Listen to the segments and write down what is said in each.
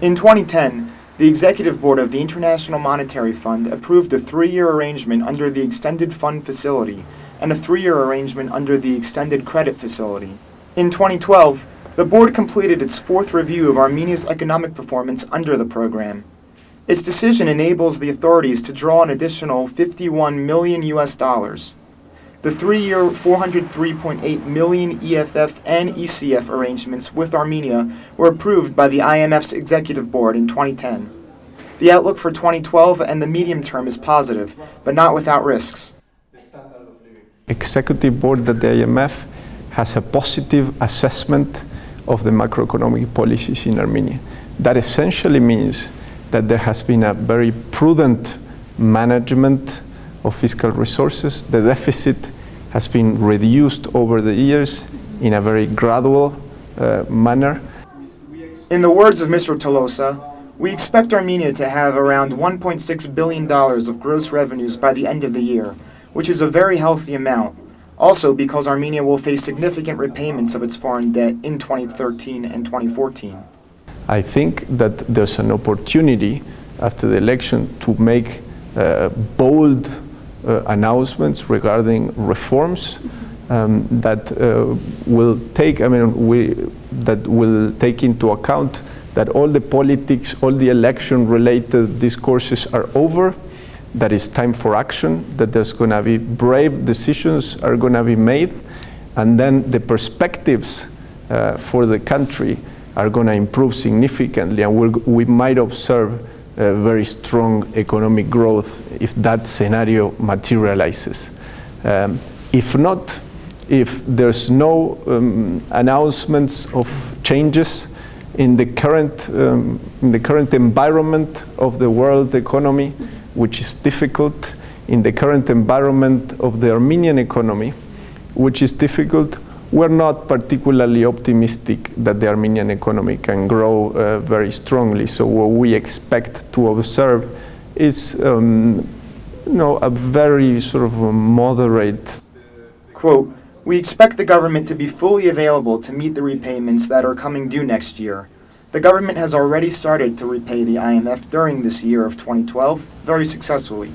In 2010, the Executive Board of the International Monetary Fund approved a 3-year arrangement under the Extended Fund Facility and a 3-year arrangement under the Extended Credit Facility. In 2012, the board completed its 4th review of Armenia's economic performance under the program. Its decision enables the authorities to draw an additional $51 million. The 3-year $403.8 million EFF and ECF arrangements with Armenia were approved by the IMF's Executive Board in 2010. The outlook for 2012 and the medium term is positive, but not without risks. Executive Board at the IMF has a positive assessment of the macroeconomic policies in Armenia. That essentially means that there has been a very prudent management of fiscal resources. The deficit has been reduced over the years in a very gradual manner. In the words of Mr. Tolosa, we expect Armenia to have around $1.6 billion of gross revenues by the end of the year, which is a very healthy amount. Also because Armenia will face significant repayments of its foreign debt in 2013 and 2014. I think that there's an opportunity after the election to make bold announcements regarding reforms that will take into account that all the politics, all the election-related discourses are over, that it's time for action, that there's going to be brave decisions are going to be made, and then the perspectives for the country are going to improve significantly, and we might observe very strong economic growth if that scenario materializes. If not, if there's no announcements of changes in the current environment of the world economy, which is difficult, in the current environment of the Armenian economy, which is difficult, we're not particularly optimistic that the Armenian economy can grow very strongly. So what we expect to observe is a very sort of moderate. Quote, we expect the government to be fully available to meet the repayments that are coming due next year. The government has already started to repay the IMF during this year of 2012 very successfully,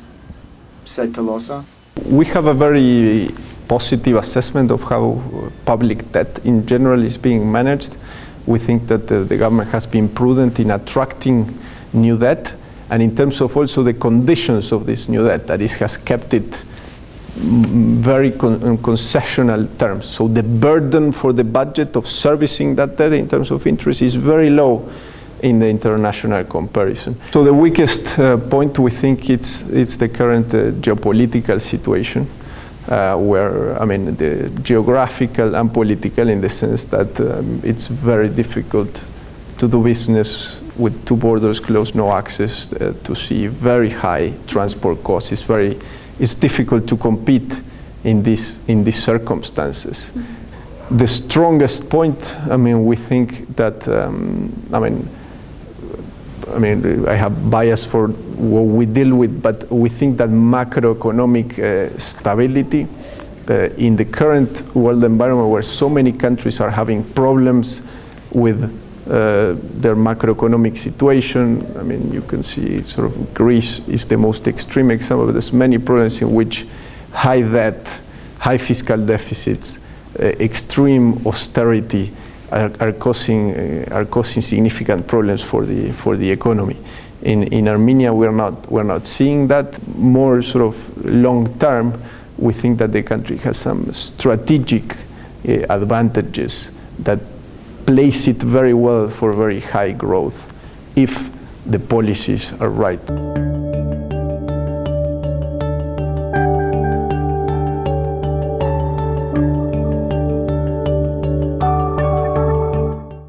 said Tolosa. We have a very positive assessment of how public debt in general is being managed. We think that the government has been prudent in attracting new debt, and in terms of also the conditions of this new debt, that it has kept it very concessional terms. So the burden for the budget of servicing that debt in terms of interest is very low in the international comparison. So the weakest point, we think, it's the current geopolitical situation, where, the geographical and political, in the sense that it's very difficult to do business with two borders closed, no access to sea, very high transport costs. It's difficult to compete in these circumstances. The strongest point, we think that, I have bias for what we deal with, but we think that macroeconomic stability in the current world environment, where so many countries are having problems with their macroeconomic situation. You can see sort of Greece is the most extreme example, but there's many problems in which high debt, high fiscal deficits, extreme austerity are causing significant problems for the economy. In Armenia, we're not seeing that. More sort of long term, we think that the country has some strategic advantages that place it very well for very high growth if the policies are right.